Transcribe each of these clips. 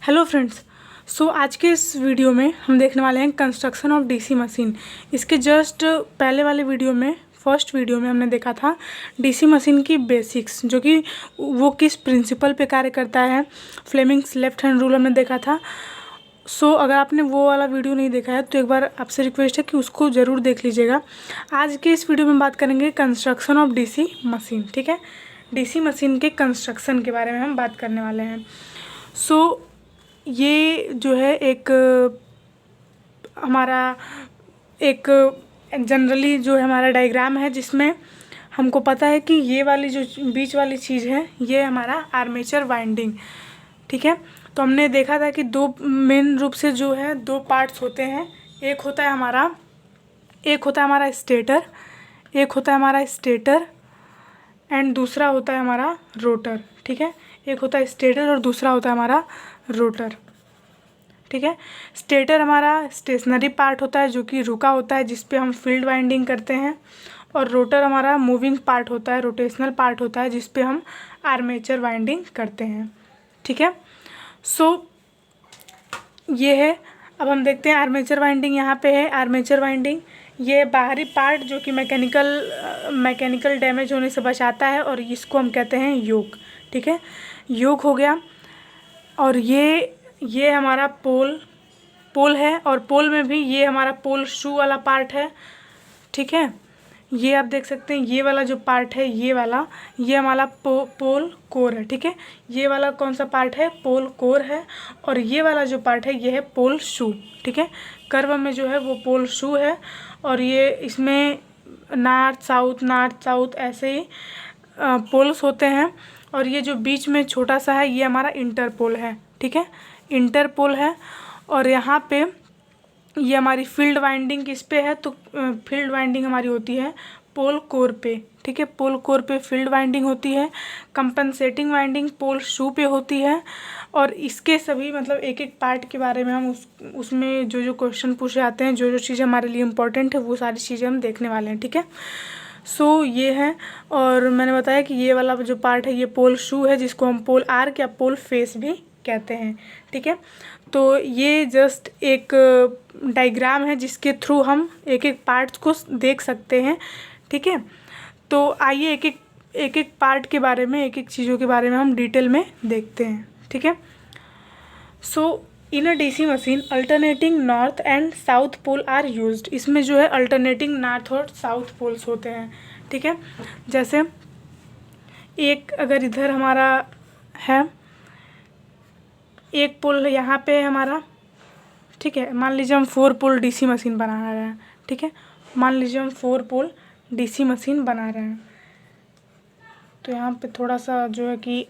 Hello friends. आज के इस वीडियो में हम देखने वाले हैं कंस्ट्रक्शन ऑफ डीसी मशीन। इसके जस्ट पहले वाले वीडियो में फर्स्ट वीडियो में हमने देखा था डीसी मशीन की बेसिक्स, जो कि वो किस प्रिंसिपल पे कार्य करता है, फ्लेमिंग्स लेफ्ट हैंड रूल हमने देखा था। अगर आपने वो वाला वीडियो नहीं देखा है तो एक बार आपसे रिक्वेस्ट है कि उसको ज़रूर देख लीजिएगा। आज के इस वीडियो में बात करेंगे कंस्ट्रक्शन ऑफ डीसी मशीन। ठीक है, डीसी मशीन के कंस्ट्रक्शन के बारे में हम बात करने वाले हैं। ये जो है एक हमारा एक जनरली जो है हमारा डायग्राम है, जिसमें हमको पता है कि ये वाली जो बीच वाली चीज़ है ये हमारा आर्मेचर वाइंडिंग। ठीक है, तो हमने देखा था कि दो मेन रूप से जो है दो पार्ट्स होते हैं। एक होता है हमारा स्टेटर एंड दूसरा होता है हमारा रोटर। ठीक है, एक होता है स्टेटर और दूसरा होता है हमारा रोटर। ठीक है, स्टेटर हमारा स्टेशनरी पार्ट होता है जो कि रुका होता है, जिस पे हम फील्ड वाइंडिंग करते हैं, और रोटर हमारा मूविंग पार्ट होता है, रोटेशनल पार्ट होता है, जिस पे हम आर्मेचर वाइंडिंग करते हैं। ठीक है, ये है। अब हम देखते हैं आर्मेचर वाइंडिंग। यहाँ पे है आर्मेचर वाइंडिंग, ये बाहरी पार्ट जो कि मैकेनिकल डैमेज होने से बचाता है, और इसको हम कहते हैं योक। ठीक है, योक हो गया। और ये हमारा पोल है, और पोल में भी ये हमारा पोल शू वाला पार्ट है। ठीक है, ये आप देख सकते हैं, ये वाला जो पार्ट है ये हमारा पोल कोर है। ठीक है, ये वाला कौन सा पार्ट है? पोल कोर है। और ये वाला जो पार्ट है ये है पोल शू। ठीक है, कर्व में जो है वो पोल शू है, और ये इसमें नॉर्थ साउथ ऐसे ही पोल्स होते हैं। और ये जो बीच में छोटा सा है ये हमारा इंटरपोल है। ठीक है, इंटरपोल है। और यहाँ पे ये हमारी फील्ड वाइंडिंग किस पे है? तो फील्ड वाइंडिंग हमारी होती है पोल कोर पे। ठीक है, पोल कोर पे फील्ड वाइंडिंग होती है। कंपनसेटिंग वाइंडिंग पोल शू पे होती है। और इसके सभी मतलब एक एक पार्ट के बारे में हम उसमें जो क्वेश्चन पूछे आते हैं, जो चीज़ें हमारे लिए इम्पोर्टेंट है, वो सारी चीज़ें हम देखने वाले हैं। ठीक है, ये है। और मैंने बताया कि ये वाला जो पार्ट है ये पोल शू है, जिसको हम पोल आर्क या पोल फेस भी कहते हैं। ठीक है, तो ये जस्ट एक डायग्राम है जिसके थ्रू हम एक एक पार्ट्स को देख सकते हैं। ठीक है, तो आइए एक एक पार्ट के बारे में, एक एक चीज़ों के बारे में हम डिटेल में देखते हैं। ठीक है, in a DC machine alternating north and south pole are used. इसमें जो है अल्टरनेटिंग नॉर्थ और साउथ पोल्स होते हैं। ठीक है, जैसे एक अगर इधर हमारा है एक पोल यहाँ पे हमारा, ठीक है, मान लीजिए हम 4 पोल डीसी मशीन बना रहे हैं। ठीक है, मान लीजिए हम 4 पोल डीसी मशीन बना रहे हैं, तो यहाँ पे थोड़ा सा जो है कि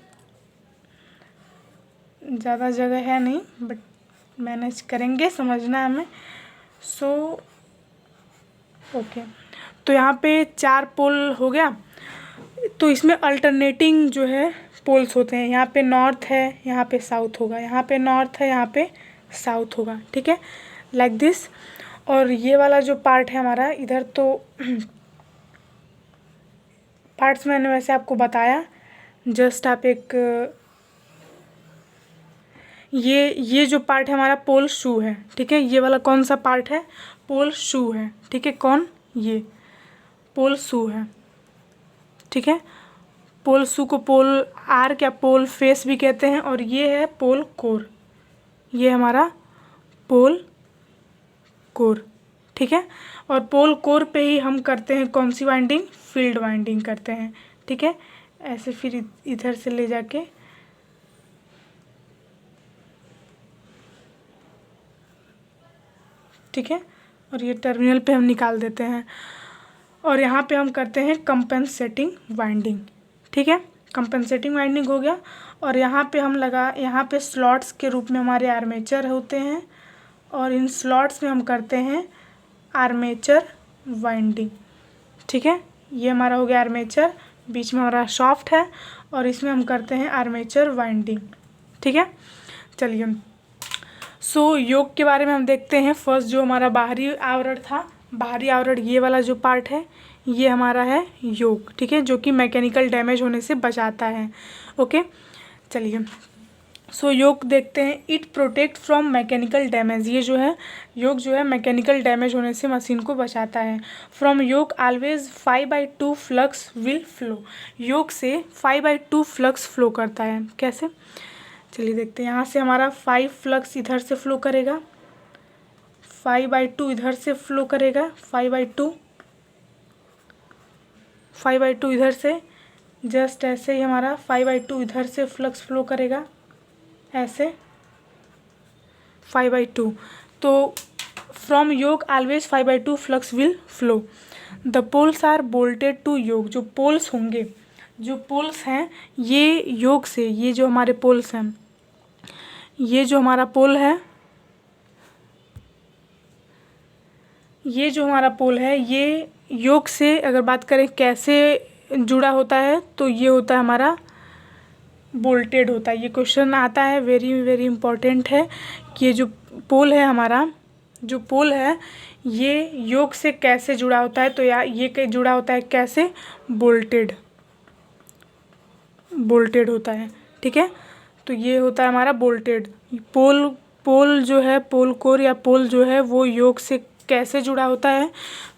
ज़्यादा जगह है नहीं, बट मैनेज करेंगे, समझना हमें। ओके, तो यहाँ पे 4 पोल हो गया। तो इसमें अल्टरनेटिंग जो है पोल्स होते हैं। यहाँ पे नॉर्थ है, यहाँ पे साउथ होगा, यहाँ पे नॉर्थ है, यहाँ पे साउथ होगा। ठीक है, लाइक दिस। और ये वाला जो पार्ट है हमारा इधर, तो पार्ट्स मैंने वैसे आपको बताया, जस्ट आप एक ये जो पार्ट है हमारा पोल शू है। ठीक है, ये वाला कौन सा पार्ट है? पोल शू है। ठीक है, कौन? ये पोल शू है। ठीक है, पोल शू को पोल आर्क या पोल फेस भी कहते हैं। और ये है पोल कोर, ये हमारा पोल कोर। ठीक है, और पोल कोर पे ही हम करते हैं कौन सी वाइंडिंग? फील्ड वाइंडिंग करते हैं। ठीक है, ऐसे फिर इधर से ले जाके ठीक है, और ये टर्मिनल पे हम निकाल देते हैं, और यहाँ पे हम करते हैं कंपनसेटिंग वाइंडिंग। ठीक है, कंपनसेटिंग वाइंडिंग हो गया। और यहाँ पे यहाँ पे स्लॉट्स के रूप में हमारे आर्मेचर होते हैं, और इन स्लॉट्स में हम करते हैं आर्मेचर वाइंडिंग। ठीक है, ये हमारा हो गया आर्मेचर, बीच में हमारा शाफ्ट है, और इसमें हम करते हैं आर्मेचर वाइंडिंग। ठीक है, चलिए योक के बारे में हम देखते हैं। फर्स्ट जो हमारा बाहरी आवरण था, बाहरी आवरण ये वाला जो पार्ट है ये हमारा है योक। ठीक है, जो कि मैकेनिकल डैमेज होने से बचाता है। ओके, चलिए सो योक देखते हैं, it protect from mechanical damage. ये जो है योक जो है मैकेनिकल डैमेज होने से मशीन को बचाता है। From yoke always 5/2 flux will flow. Yoke से 5/2 फ्लक्स फ्लो करता है। कैसे, चलिए देखते हैं। यहाँ से हमारा 5 फ्लक्स इधर से फ्लो करेगा, 5/2 इधर से फ्लो करेगा, 5/2 इधर से, जस्ट ऐसे ही हमारा 5/2 इधर से फ्लक्स फ्लो करेगा, ऐसे 5/2। तो from yoke always 5/2 flux will flow. The poles are bolted to yoke. जो पोल्स होंगे, जो पोल्स हैं ये योक से, ये जो हमारे पोल्स हैं, ये जो हमारा पोल है, ये जो हमारा पोल है ये योक से अगर बात करें कैसे जुड़ा होता है तो ये होता है हमारा बोल्टेड होता है। ये क्वेश्चन आता है, वेरी वेरी इंपॉर्टेंट है कि ये जो पोल है हमारा, जो पोल है ये योक से कैसे जुड़ा होता है। तो ये जुड़ा होता है कैसे, बोल्टेड होता है। ठीक है, तो ये होता है हमारा बोल्टेड। पोल जो है, पोल कोर या पोल जो है वो योक से कैसे जुड़ा होता है,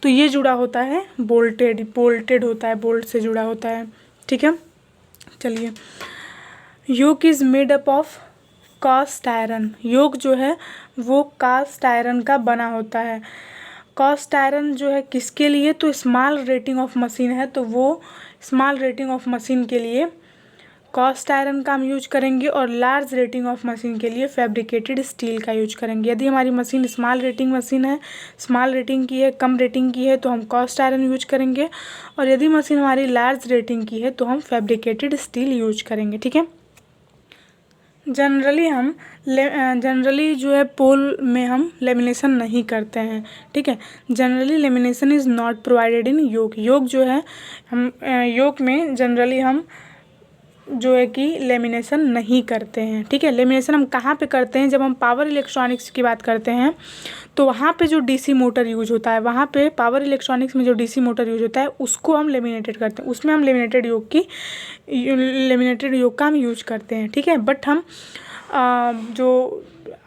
तो ये जुड़ा होता है बोल्टेड होता है, बोल्ट से जुड़ा होता है। ठीक है, चलिए। Yoke is made up of cast iron. Yoke जो है वो कास्ट आयरन का बना होता है। कास्ट आयरन जो है किसके लिए, तो स्मॉल रेटिंग ऑफ मशीन है, तो वो स्मॉल रेटिंग ऑफ मशीन के लिए कास्ट आयरन का हम यूज करेंगे, और लार्ज रेटिंग ऑफ मशीन के लिए फैब्रिकेटेड स्टील का यूज करेंगे। यदि हमारी मशीन स्मॉल रेटिंग मशीन है, स्मॉल रेटिंग की है, कम रेटिंग की है, तो हम कास्ट आयरन यूज करेंगे, और यदि मशीन हमारी लार्ज रेटिंग की है तो हम फैब्रिकेटेड स्टील यूज करेंगे। ठीक है, जनरली जो है पोल में हम लेमिनेशन नहीं करते हैं। ठीक है, generally lamination is not provided in yoke. Yoke जो है हम योक में जनरली हम जो है कि लेमिनेशन नहीं करते हैं। ठीक है, लेमिनेशन हम कहाँ पे करते हैं, जब हम पावर इलेक्ट्रॉनिक्स की बात करते हैं तो वहाँ पे जो डीसी मोटर यूज होता है, वहाँ पे पावर इलेक्ट्रॉनिक्स में जो डीसी मोटर यूज होता है उसको हम लेमिनेटेड करते हैं, उसमें हम लेमिनेटेड योक का हम यूज करते हैं। ठीक है, बट हम जो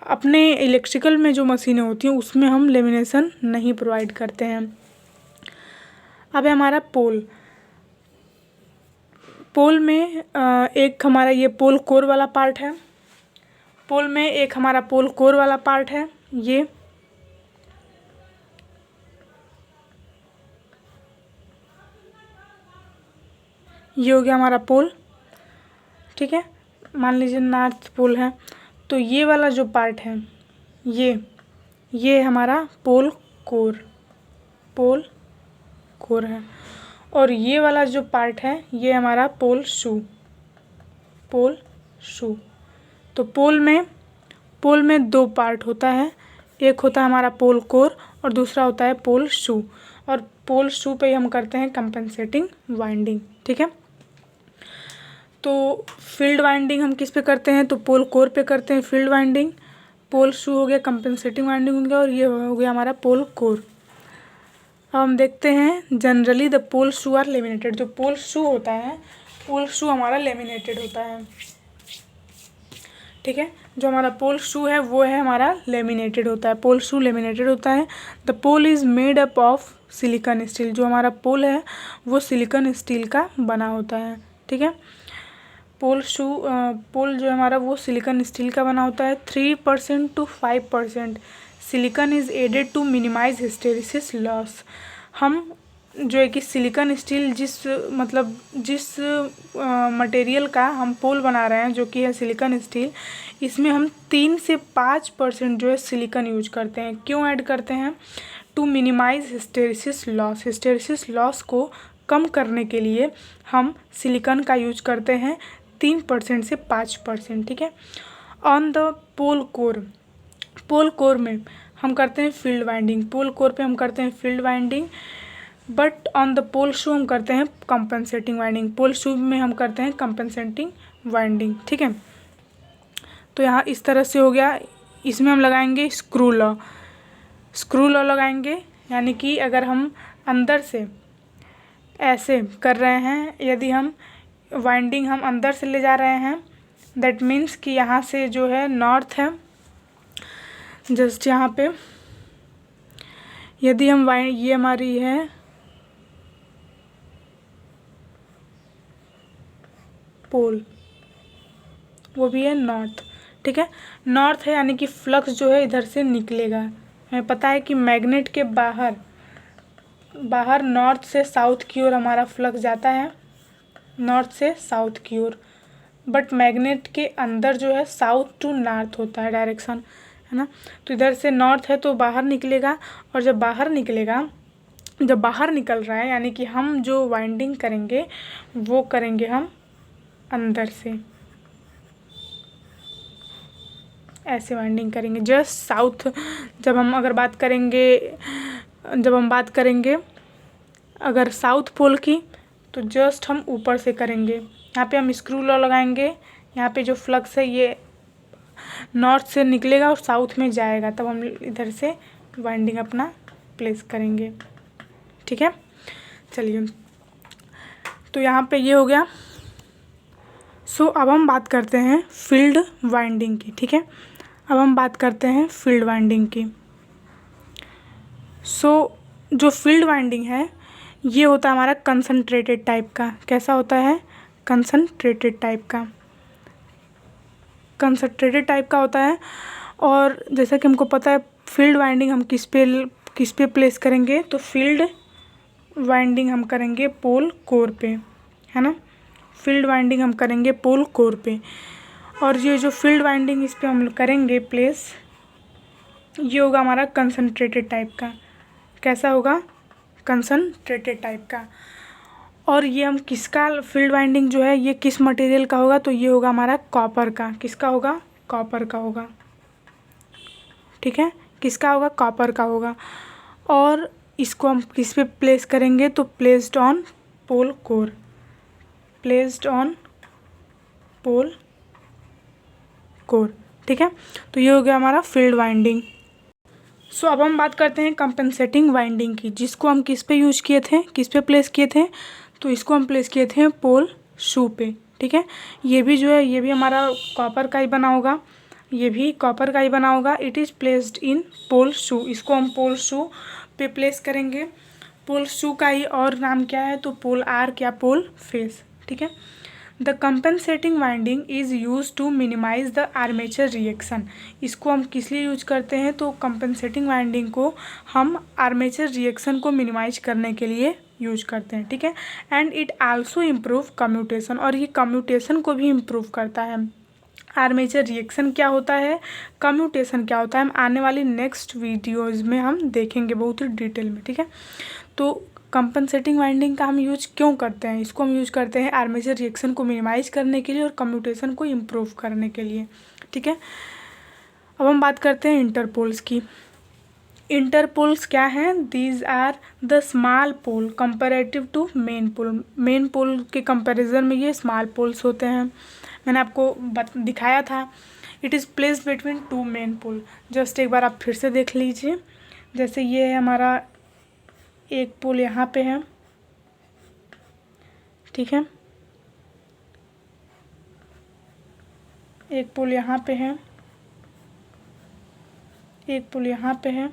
अपने इलेक्ट्रिकल में जो मशीनें होती हैं उसमें हम लेमिनेशन नहीं प्रोवाइड करते हैं। अब है हमारा पोल में एक हमारा ये पोल कोर वाला पार्ट है। पोल में एक हमारा पोल कोर वाला पार्ट है, ये हो गया हमारा पोल। ठीक है, मान लीजिए नॉर्थ पोल है, तो ये वाला जो पार्ट है ये हमारा पोल कोर है, और ये वाला जो पार्ट है ये हमारा पोल शू। तो पोल में दो पार्ट होता है, एक होता है हमारा पोल कोर और दूसरा होता है पोल शू, और पोल शू पे हम करते हैं कंपनसेटिंग वाइंडिंग। ठीक है, तो फील्ड वाइंडिंग हम किस पे करते हैं, तो पोल कोर पे करते हैं फील्ड वाइंडिंग। पोल शू हो गया कंपनसेटिंग वाइंडिंग हो गया, और ये हो गया हमारा पोल कोर। अब हम देखते हैं generally the pole shoe are laminated. जो पोल शू होता है, पोल शू हमारा लेमिनेटेड होता है। ठीक है, जो हमारा पोल शू है वो है हमारा लेमिनेटेड होता है, पोल शू लेमिनेटेड होता है। The pole is made up of silicon steel. जो हमारा पोल है वो सिलिकॉन स्टील का बना होता है। ठीक है, पोल जो है हमारा वो सिलिकॉन स्टील का बना होता है। 3% to 5% silicon is added to minimise hysteresis loss. हम जो है कि सिलिकॉन स्टील जिस मटेरियल का हम पोल बना रहे हैं जो कि है सिलिकॉन स्टील, इसमें हम 3 से 5% जो है सिलिकॉन यूज करते हैं। क्यों ऐड करते हैं, to minimise hysteresis loss. Hysteresis loss को कम करने के लिए हम सिलिकॉन का यूज करते हैं 3% से 5%। ठीक है, ऑन द पोल कोर में हम करते हैं फील्ड वाइंडिंग। पोल कोर पे हम करते हैं field winding, but on the pole shoe हम करते हैं कंपनसेटिंग वाइंडिंग। पोल शू में हम करते हैं कंपनसेटिंग वाइंडिंग। ठीक है, तो यहाँ इस तरह से हो गया। इसमें हम लगाएंगे स्क्रू लॉ लगाएंगे, यानी कि अगर हम अंदर से ऐसे कर रहे हैं, यदि हम वाइंडिंग हम अंदर से ले जा रहे हैं दैट मीन्स कि यहाँ से जो है नॉर्थ है, जस्ट यहाँ पे यदि हम ये हमारी है पोल, वो भी है नॉर्थ, ठीक है। नॉर्थ है यानी कि फ्लक्स जो है इधर से निकलेगा। हमें पता है कि मैग्नेट के बाहर नॉर्थ से साउथ की ओर हमारा फ्लक्स जाता है, नॉर्थ से साउथ की ओर, बट मैग्नेट के अंदर जो है साउथ टू नॉर्थ होता है डायरेक्शन, है ना। तो इधर से नॉर्थ है तो बाहर निकलेगा, और जब बाहर निकल रहा है यानी कि हम जो वाइंडिंग करेंगे वो करेंगे हम अंदर से, ऐसे वाइंडिंग करेंगे जस्ट साउथ। जब हम बात करेंगे अगर साउथ पोल की, तो जस्ट हम ऊपर से करेंगे। यहाँ पे हम स्क्रू लॉ लगाएंगे, यहाँ पे जो फ्लक्स है ये नॉर्थ से निकलेगा और साउथ में जाएगा, तब हम इधर से वाइंडिंग अपना प्लेस करेंगे, ठीक है। चलिए, तो यहाँ पे ये हो गया। सो अब हम बात करते हैं फील्ड वाइंडिंग की, ठीक है। अब हम बात करते हैं फील्ड वाइंडिंग की। सो जो फील्ड वाइंडिंग है ये होता है हमारा कंसंट्रेटेड टाइप का। कैसा होता है? कंसंट्रेटेड टाइप का होता है। और जैसा कि हमको पता है फील्ड वाइंडिंग हम किस पे प्लेस करेंगे, तो फील्ड वाइंडिंग हम करेंगे पोल कोर पे, है ना। फील्ड वाइंडिंग हम करेंगे पोल कोर पे, और ये जो फील्ड वाइंडिंग इस पे हम करेंगे प्लेस, ये होगा हमारा कंसंट्रेटेड टाइप का। कैसा होगा? कंसंट्रेटेड टाइप का। और ये हम किसका फील्ड वाइंडिंग जो है ये किस मटेरियल का होगा, तो ये होगा हमारा कॉपर का। किसका होगा? कॉपर का होगा, ठीक है। किसका होगा? कॉपर का होगा। और इसको हम किस पे प्लेस करेंगे, तो प्लेस्ड ऑन पोल कोर, ठीक है। तो ये हो गया हमारा फील्ड वाइंडिंग। सो अब हम बात करते हैं कंपनसेटिंग वाइंडिंग की, जिसको हम किस पे यूज किए थे, किस पे प्लेस किए थे, तो इसको हम प्लेस किए थे पोल शू पे, ठीक है। ये भी जो है ये भी हमारा कॉपर का ही बना होगा, ये भी कॉपर का ही बना होगा। इट इज़ प्लेस्ड इन पोल शू, इसको हम पोल शू पे प्लेस करेंगे। पोल शू का ही और नाम क्या है, तो पोल आर्क या पोल फेस, ठीक है। The compensating winding is use to minimise the armature reaction. इसको हम किस लिए यूज करते हैं, तो कंपनसेटिंग वाइंडिंग को हम आर्मेचर रिएक्शन को मिनिमाइज करने के लिए यूज करते हैं, ठीक है। And it also improve commutation, और ये कम्यूटेशन को भी इम्प्रूव करता है। आर्मेचर रिएक्शन क्या होता है, कम्यूटेशन क्या होता है, हम आने वाली नेक्स्ट वीडियोज़ में हम देखेंगे बहुत ही डिटेल में, ठीक है। तो कंपनसेटिंग वाइंडिंग का हम यूज क्यों करते हैं, इसको हम यूज करते हैं आर्मेचर रिएक्शन को मिनिमाइज करने के लिए और कम्यूटेशन को इम्प्रूव करने के लिए, ठीक है। अब हम बात करते हैं इंटरपोल्स की। इंटरपोल्स क्या हैं? These are the small pole comparative to main pole. Main pole के कंपैरिजन में ये स्मॉल पोल्स होते हैं, मैंने आपको दिखाया था। It is placed between two main pole. Just एक बार आप फिर से देख लीजिए। जैसे ये है हमारा एक पोल यहाँ पे है, ठीक है, एक पोल यहाँ पे है, एक पोल यहाँ पे है,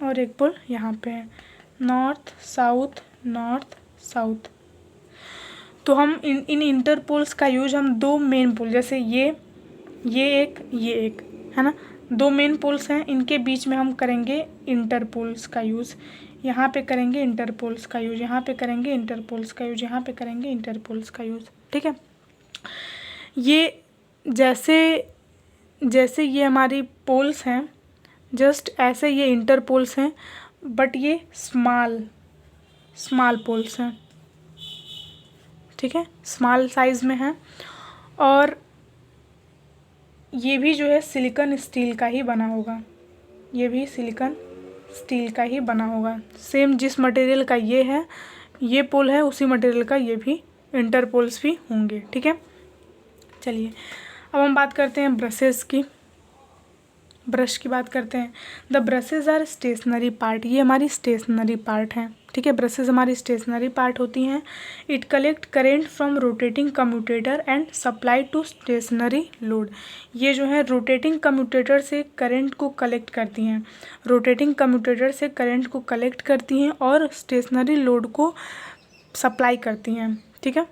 और एक पोल यहाँ पे है। North south, north south. तो हम इन इंटरपोल्स का यूज हम दो मेन पोल, जैसे ये एक है ना, दो मेन पोल्स हैं, इनके बीच में हम करेंगे इंटरपोल्स का यूज़। यहाँ पे करेंगे इंटरपोल्स का यूज, यहाँ पे करेंगे इंटरपोल्स का यूज, यहाँ पे करेंगे इंटरपोल्स का यूज़, ठीक है। ये जैसे ये हमारी पोल्स हैं, जस्ट ऐसे ये इंटरपोल्स हैं, बट ये स्मॉल पोल्स हैं, ठीक है, स्मॉल साइज़ में है। और ये भी जो है सिलिकॉन स्टील का ही बना होगा, ये भी सिलिकॉन स्टील का ही बना होगा। सेम जिस मटेरियल का ये है, ये पोल है, उसी मटेरियल का ये भी इंटरपोल्स भी होंगे, ठीक है। चलिए अब हम बात करते हैं ब्रशेस की। ब्रश की बात करते हैं। The brushes are stationary part, ये हमारी स्टेशनरी पार्ट हैं, ठीक है। ब्रशेज हमारी स्टेशनरी पार्ट होती हैं। It collect current from rotating commutator and supply to stationary load, ये जो है रोटेटिंग कम्यूटेटर से करंट को कलेक्ट करती हैं, रोटेटिंग कम्यूटेटर से करंट को कलेक्ट करती हैं और स्टेशनरी लोड को सप्लाई करती हैं, ठीक है।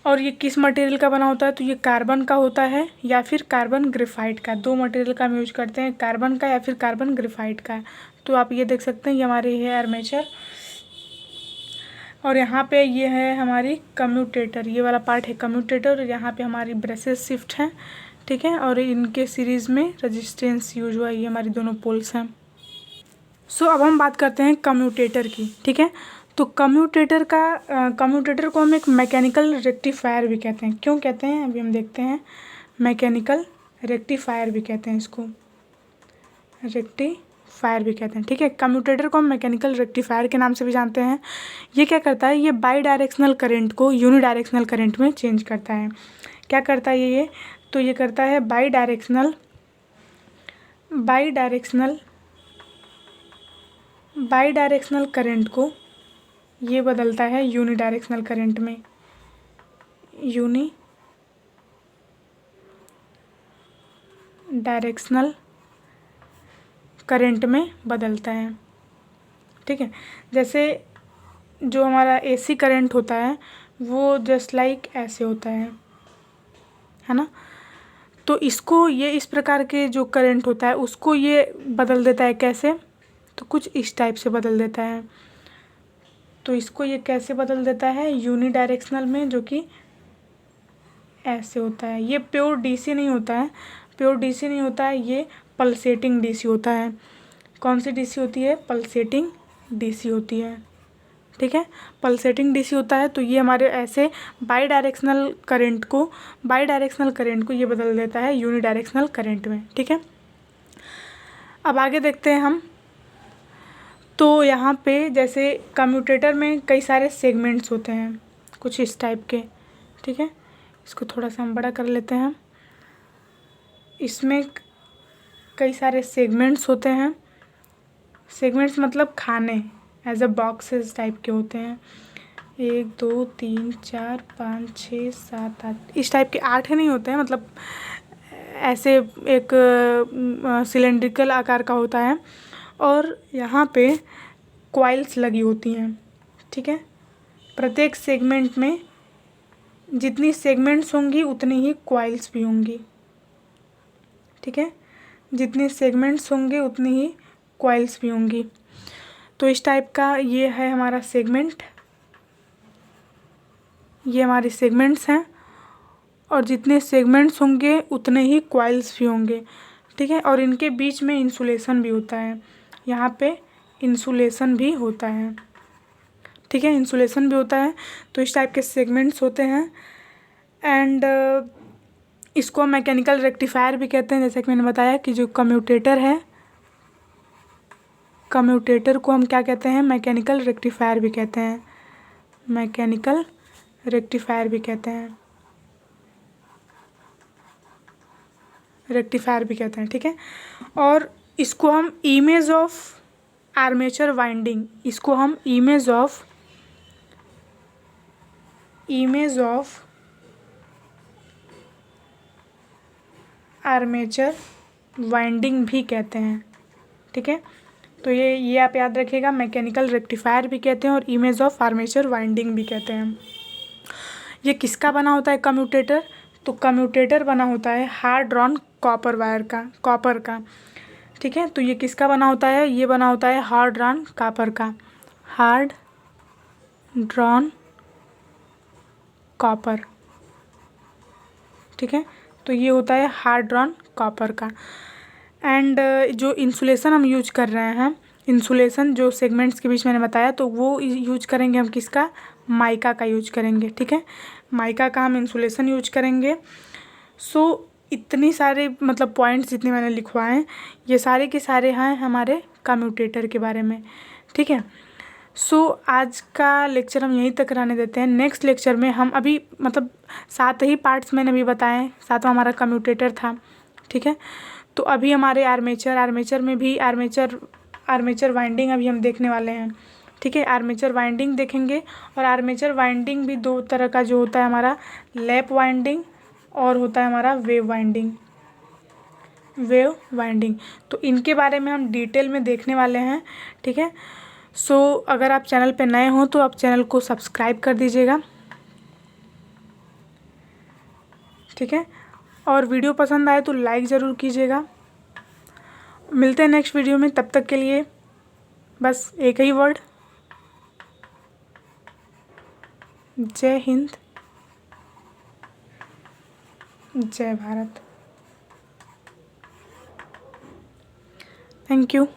और ये किस मटेरियल का बना होता है, तो ये कार्बन का होता है या फिर कार्बन ग्रेफाइट का, दो मटेरियल का हम यूज करते हैं, कार्बन का या फिर कार्बन ग्रेफाइट का। तो आप ये देख सकते हैं, ये हमारे है आर्मेचर, और यहाँ पे ये है हमारी कम्यूटेटर, ये वाला पार्ट है कम्यूटेटर, और यहाँ पे हमारी ब्रशेस शिफ्ट हैं, ठीक है। और इनके सीरीज़ में रेजिस्टेंस यूज हुआ, ये हमारी दोनों पोल्स हैं। सो अब हम बात करते हैं कम्यूटेटर की, ठीक है। तो कम्यूटेटर को हम एक मैकेनिकल रेक्टिफायर भी कहते हैं। क्यों कहते हैं, अभी हम देखते हैं। मैकेनिकल रेक्टिफायर भी कहते हैं इसको, रेक्टिफायर भी कहते हैं, ठीक है। कम्यूटेटर को हम मैकेनिकल रेक्टिफायर के नाम से भी जानते हैं। ये क्या करता है, ये बाई डायरेक्शनल करंट को यूनिडायरेक्शनल करंट में चेंज करता है। क्या करता है ये, तो ये करता है बाई डायरेक्शनल करंट को ये बदलता है यूनिडायरेक्शनल करंट में, यूनिडायरेक्शनल करंट में बदलता है, ठीक है। जैसे जो हमारा एसी करंट होता है वो जस्ट लाइक ऐसे होता है ना। तो इसको ये इस प्रकार के जो करंट होता है उसको ये बदल देता है, कैसे, तो कुछ इस टाइप से बदल देता है। तो इसको ये कैसे बदल देता है, यूनिडायरेक्शनल में, जो कि ऐसे होता है। ये प्योर डीसी नहीं होता है, ये पल्सेटिंग डीसी होता है। कौन सी डीसी होती है, पल्सेटिंग डीसी होती है, ठीक है। पल्सेटिंग डीसी होता है। तो ये हमारे ऐसे बाई डायरेक्शनल करंट को ये बदल देता है यूनिडायरेक्शनल करंट में, ठीक है। अब आगे देखते हैं हम। तो यहाँ पे जैसे कम्यूटेटर में कई सारे सेगमेंट्स होते हैं, कुछ इस टाइप के, ठीक है। इसको थोड़ा सा हम बड़ा कर लेते हैं। इसमें कई सारे सेगमेंट्स होते हैं, सेगमेंट्स मतलब खाने, एज अ बॉक्सेस टाइप के होते हैं। 1 2 3 4 5 6 7 8 इस टाइप के, 8 नहीं होते हैं, मतलब ऐसे एक सिलेंड्रिकल आकार का होता है। और यहाँ पे कॉइल्स लगी होती हैं, ठीक है। प्रत्येक सेगमेंट में जितनी सेगमेंट्स होंगी उतनी ही कॉइल्स भी होंगी, ठीक है। जितनी सेगमेंट्स होंगे उतनी ही कॉइल्स भी होंगी। तो इस टाइप का ये है हमारा सेगमेंट, ये हमारी सेगमेंट्स हैं, और जितने सेगमेंट्स होंगे उतने ही कॉइल्स भी होंगे, ठीक है। और इनके बीच में इंसुलेशन भी होता है, यहाँ पे इंसुलेशन भी होता है, ठीक है, इंसुलेशन भी होता है। तो इस टाइप के सेगमेंट्स होते हैं। एंड इसको हम मैकेनिकल रेक्टिफायर भी कहते हैं। जैसे कि मैंने बताया कि जो कम्यूटेटर है, कम्यूटेटर को हम क्या कहते हैं, मैकेनिकल रेक्टिफायर भी कहते हैं, मैकेनिकल रेक्टिफायर भी कहते हैं, ठीक है। और इसको हम इमेज ऑफ आर्मेचर वाइंडिंग, इसको हम इमेज ऑफ आर्मेचर वाइंडिंग भी कहते हैं, ठीक है। तो ये आप याद रखिएगा, मैकेनिकल रेक्टिफायर भी कहते हैं और इमेज ऑफ आर्मेचर वाइंडिंग भी कहते हैं। ये किसका बना होता है कम्यूटेटर, तो कम्यूटेटर बना होता है हार्ड ड्रॉन कॉपर वायर का, कॉपर का, ठीक है। तो ये किसका बना होता है, ये बना होता है हार्ड ड्रॉन कॉपर का, हार्ड ड्रॉन कॉपर, ठीक है। तो ये होता है हार्ड ड्रॉन कॉपर का। एंड जो इंसुलेशन हम यूज कर रहे हैं, इंसुलेशन जो सेगमेंट्स के बीच मैंने बताया, तो वो यूज करेंगे हम किसका, माइका का यूज करेंगे, ठीक है। माइका का हम इंसुलेशन यूज करेंगे। सो इतनी सारे मतलब पॉइंट्स जितने मैंने लिखवाए हैं, ये सारे के सारे हैं हमारे कम्यूटेटर के बारे में, ठीक है। सो आज का लेक्चर हम यहीं तक रहने देते हैं। नेक्स्ट लेक्चर में हम अभी मतलब 7 ही पार्ट्स मैंने अभी बताए, 7वां हमारा कम्यूटेटर था, ठीक है। तो अभी हमारे आर्मेचर में भी आर्मेचर वाइंडिंग अभी हम देखने वाले हैं, ठीक है। आर्मेचर वाइंडिंग देखेंगे, और आर्मेचर वाइंडिंग भी दो तरह का जो होता है हमारा, लैप वाइंडिंग और होता है हमारा वेव वाइंडिंग। तो इनके बारे में हम डिटेल में देखने वाले हैं, ठीक है। सो अगर आप चैनल पे नए हो तो आप चैनल को सब्सक्राइब कर दीजिएगा, ठीक है। और वीडियो पसंद आए तो लाइक ज़रूर कीजिएगा। मिलते हैं नेक्स्ट वीडियो में, तब तक के लिए बस एक ही वर्ड, जय हिंद, जय भारत। Thank you.